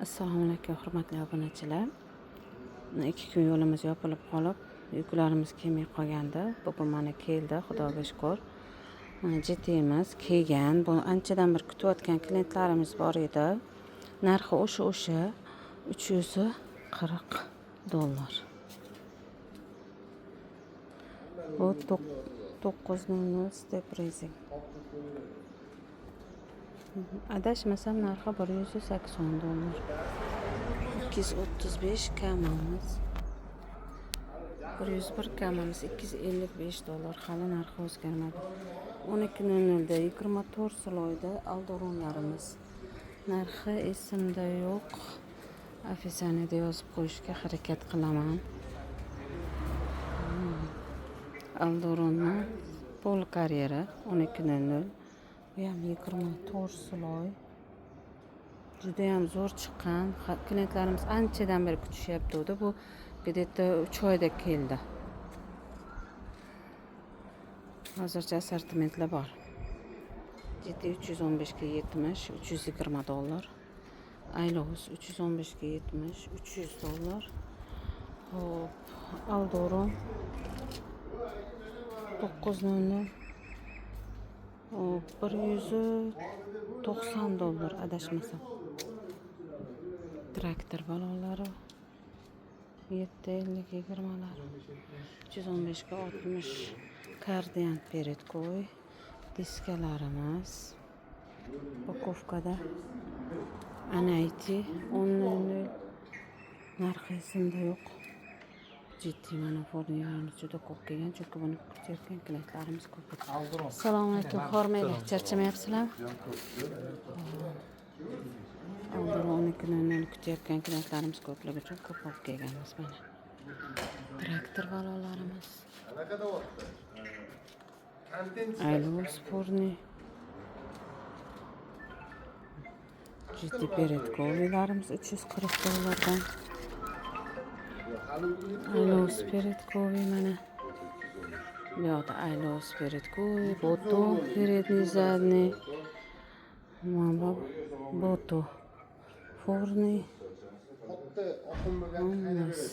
Assalomu alaykum hurmatli obunachilar. 2 kun yo'limiz yopilib qolib, yuklarimiz kelmay qolgandi. Bugun mana keldi, Xudoga shukr. Jetimiz kelgan. Bu anchadan bir kutayotgan klientlarimiz bor edi. Narxi o'sha $340. Bu 900 step raising. Adashmasam narxi $180. 235 kamamiz. 101 kamamiz $255. Hali narxi o'zgarmadi. 12:00 da 24 sloyda aldoronlarimiz. Narxi esimda yo'q. Afishanida yozib qo'yishga harakat qilaman. Aldoronni pol karyera 12:00. Bu ham 24 sloy. Juda ham zo'r chiqqan. Klientlarimiz anchadan beri kutishyapti edi. Bu где-то 3 oyda keldi. Hozircha assortimentlar bor. GT 315 ga 70, $320. Aylos 315 ga 70, $300. Hop, Aldoron 900. Hop, $190 adashmasam. Traktor balonlari 750 20lar. 315 ga 60. Kardian peredkoy. Diskalarimiz pakovkada. Anayti 10:00. Narxi esimda yo'q. Jiddiy mana formalarimiz juda ko'p kelgan, chunki buni kutayotgan klientlarimiz ko'p. Assalomu alaykum, hormaylar. Charchamayapsizlarmi? Aldoron 12:00 kutayotgan klientlarimiz ko'pligi uchun ko'p olib kelganmiz mana. Traktor balonlarimiz. Aylos forni. Jiddiy peredkoylarimiz $340 dan. Aylos peredkoy mana. Bu yoqda aylos peredkoy, boto, передний, задний. Mana boto. Forni. Hammasi.